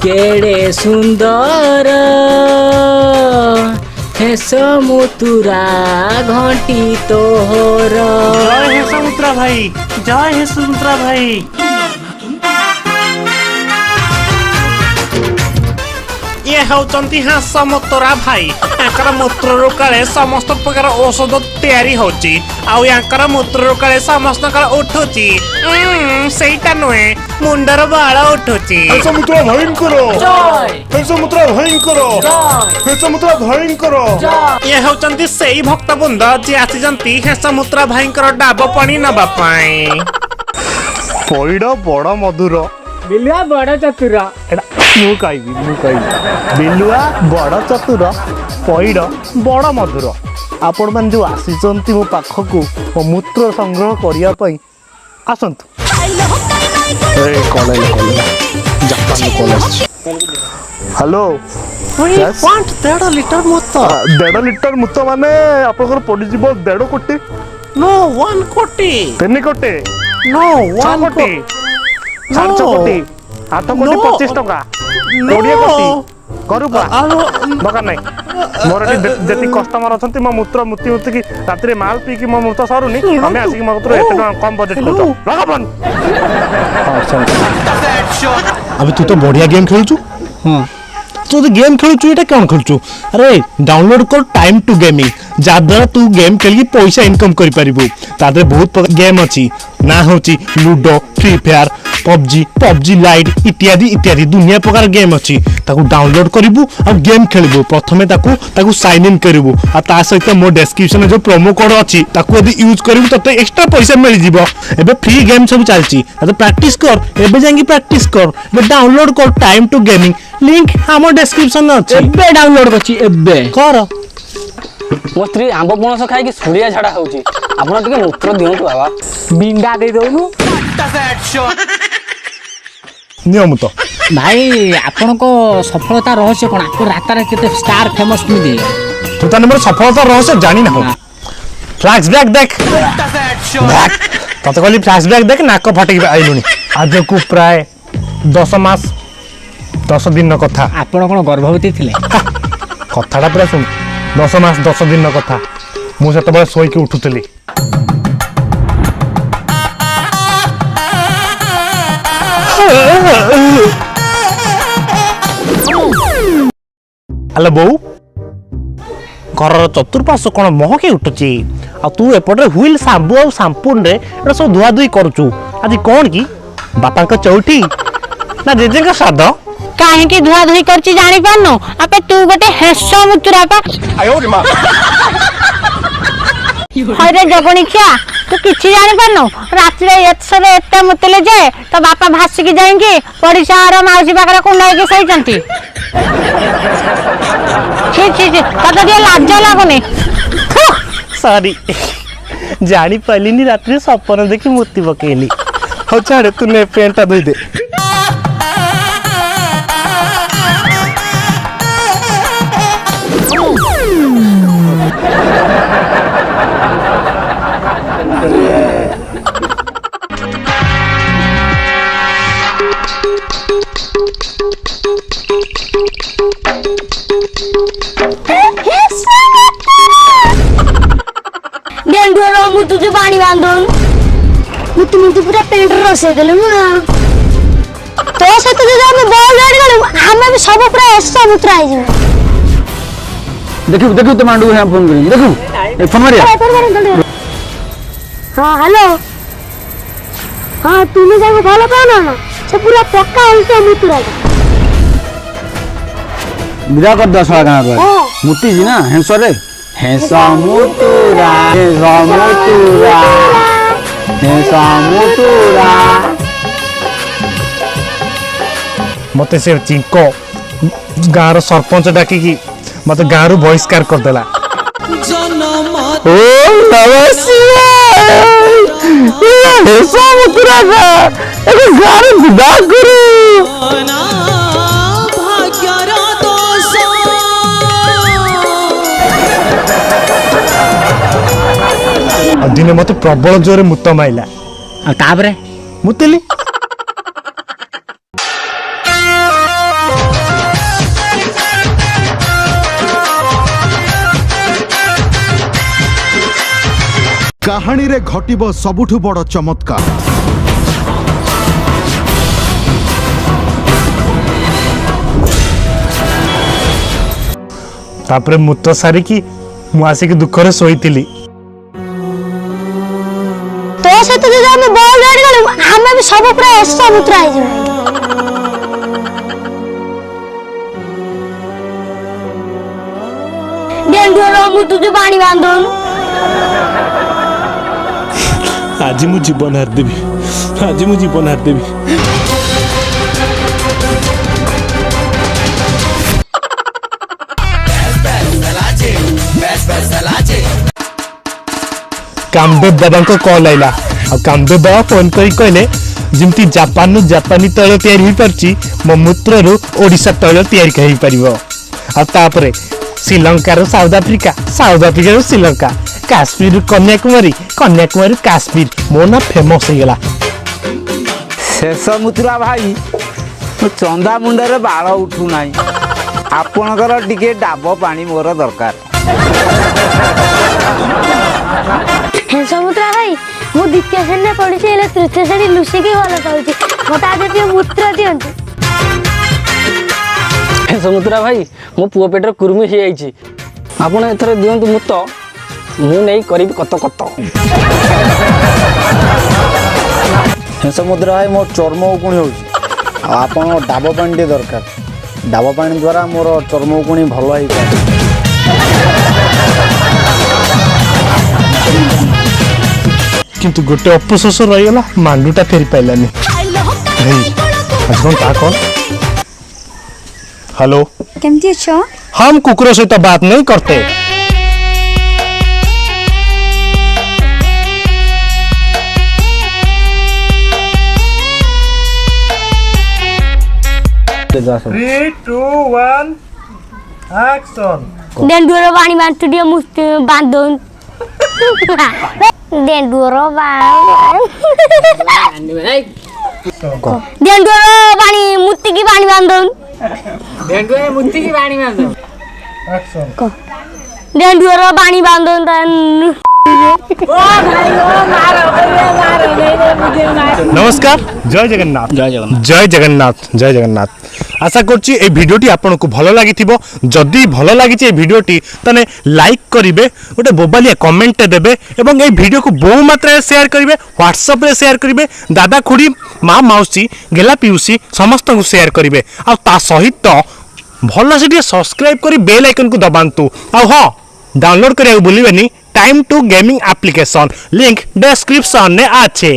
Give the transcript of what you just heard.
केड़े सुंदर हे समुद्रा घंटी तोहर। जय हे समुद्रा भाई, जय हे समुद्रा भाई। ये होचंती हास मुतरा भाई। यांकर मूत्ररु काले समस्त प्रकार औषध तैयारी होची आउ यांकर मूत्ररु काले समस्त उठुची। सेटा नुहे मुंडर बाळ उठुची। हे समुद्रा भयंकर जय हे समुद्रा भयंकर जय हे समुद्रा भयंकर। ये होचंती सेई भक्त बृंद जे आसीजंती हे समुद्रा भयंकर डाब पानी नबा पाई। पइड बड़ मधुर बिलुआ बड़ चतुर। मु कहबी बिलुआ बड़ चतुर पइड बड़ मधुर। आपण मान जो आसीचंती मो पाखकू मो मूत्र संग्रह करिया पई आसंतु। ए college Japan college. Hello Yes. Want 1.5 litre मूत्र? 1.5 लीटर मूत्र माने आपनकर पड़ी जीवो 1.5 कोटी। नो 1 कोटी। 3 कोटी। नो 1 कोटी। 7 कोटी। 8 कोटी 25 टका। 20 कोटी। करूपा दरकार नहीं मोर जेति कस्टमर अछंती मो मूत्र मुति मुति की रात्रि माल पी की मो मूत्र सरुनी हमें आसी मो मूत्र एते कम बजट करतो लगा बन। अबे तू तो बढ़िया गेम खेलचु। हां तू तो गेम खेलचु एटा कोन खेलचु। अरे डाउनलोड कर टाइम टू गेमिंग जाद्वारा तू गेम खेल पैसा इनकम कर पारिबु। तादरे बहुत प्रकार गेम अछि ना होची ludo free fire PUBG light इत्यादि इत्यादि दुनिया प्रकार गेम अछि। ताकू डाउनलोड करिबु आ गेम खेलिबु। प्रथमे ताकू साइन इन करिबु आ ता सहित मो डिस्क्रिप्शन जो प्रोमो कोड अछि ताकू यदि यूज करिबु तते एक्स्ट्रा पैसा मिल जिवो। एबे फ्री गेम सब चलछि तो प्रैक्टिस कर। एबे जांगी प्रैक्टिस कर। एबे डाउनलोड कर टाइम टू गेमिंग लिंक हमर डिस्क्रिप्शन में अछि। एबे डाउनलोड करछि एबे कर। मो स्त्री आंब पणस खाई सुड़िया झाड़ा होची आपण टिके मूत्र दियंतु बाबा। बिंडा दे दोनु नियम तो भाई आपण को सफलता रहस्य कोन आपको रातार केते स्टार फेमस मिले। तू त नंबर सफलता रहस्य जानी ना हो। फ्लैशबैक देख तते कहली फ्लैशबैक देख नाक फटकी आइलुनी। आज को प्राय 10 मास 10 दिन कथा। आपण कोन गर्भवती थिले कथाटा पूरा सुन। 10 मास 10 दिन कथा मु सेते बळे सोई के उठुतली। हेलो बो घर चतुर्पार्श्व कौन महके उठुची आ तू एपटे हुइल शाम्पू आ शाम्पून रे एटा सब धुआ धुई करूचु। आज कौन की बापा का चौठी ना जेजे का श्राद्ध काहे की धुआ धुई करची जानि पानो। आपे तू गोटे हेसो मुतुरा पा आयो रे मां हरे जगणिया तू किछि जानि पानो। रात रे एतसरे एते मुतले जे तो बापा भासी की जाएंगे पड़िसा रो माउसी पाखरे कुंडाई के सहीचंती। छी छी छी तते दिए लाज लागुनी। सॉरी जानी पालिनी रात रे सपन देखि मूर्ति पकेली। हो छाड़े तू ने पेंटा धोई दे। मु तुझे पानी बांधन मुझे पूरा पेट रसे देले तो सहित जो हम बॉल रेड गले हमें भी सब पूरा ऐसा मुत्रा आई जे। देखियो तो मांडू है फोन करी देखियो ए फोन मारिया। हां हेलो हां तुम जाको भलो पाना ना से पूरा पक्का उल्टा मुत्रा विदा कर 10 गाना पर मुती जी ना हेंसर रे हेसा मुतुरा मते से चिंको गाँव सरपंच डाकी मत गाँव बहिष्कार करदेला। और दिने मते प्रबल जोरे मुत माइला ଆଉ ତାପରେ मुतिली କାହାଣୀରେ ଘଟିବ ସବୁଠୁ ବଡ଼ ଚମତ୍କାର। तापरे मुत सारिकी मु आसिक दुखरे सोईतिली तो सहित जब आम बॉल रेड गलु आम भी सब पूरा समुद्र आई जाऊ डेंडुरो मु तुझे पानी बांधन आज मु जीवन हार देबी आज मु जीवन हार देबी कामदेव बाबा को कॉल आइला और कामदेव बाबा फोन करी कहले जिमती जापान नु जापानी तैल तैयारी हो परची मो मूत्र रु ओडिसा तैल तैयारी कहि परिबो आ तापरे श्रीलंका रो साउथ अफ्रीका रो श्रीलंका काश्मीर रू कन्याकुमारी कन्याकुमारी काश्मीर मो ना फेमस हो गला शेष मुतुरा भाई मो चंदा मुंडरे बाल उठू नाही आपणकर टिके डाब पानी मोर दरकार समुद्र भाई मु द्वितीय श्रेणी पढ़ी तृतीय श्रेणी लुसी की भल पाऊँ मत आज मूत्र दिंतु समुद्रा भाई मो पुओ पेटर कुर्मी हो जाइए आपण एथर दिंतु मुत मु नहीं करी कत कत समुद्र भाई मोर चर्म उकुणी हो आपण डाब पानी टे दरकार डाब पानी द्वारा मोर चर्म उकुणी भल हो किंतु गोटे अफसोस रहीगला मांडूटा फेरी पाइलानी कौन हेलो केमती अच्छो हम कुकुरों से तो बात नहीं करते डेंडुरो पानी बांधु दिया मुझे बांधन डेंडुरो डेंडुरो पानी मुत्ती की पानी बांधन डेंडुरो पानी बांधन नमस्कार जय जगन्नाथ जय जगन्नाथ जय जगन्नाथ जय जगन्नाथ आशा करछि ए भिडियोटी आपनको भलो लागिथिबो जदी भलो लागिछि ए भिडियोटी तने लाइक करिवे गोटे बोबालिया कमेंट देबे एवं ए भिडियो को बहु मात्रा रे शेयर करिवे व्हाट्सएप रे शेयर करिवे दादा खुडी माँ मौसी गेला पिउसी समस्त को शेयर करिवे आ ता सहित भलो से सब्सक्राइब करी बेल आइकन को दबांतु आ हां डाउनलोड करिया भूलिबेनी time to gaming application link description में आछे।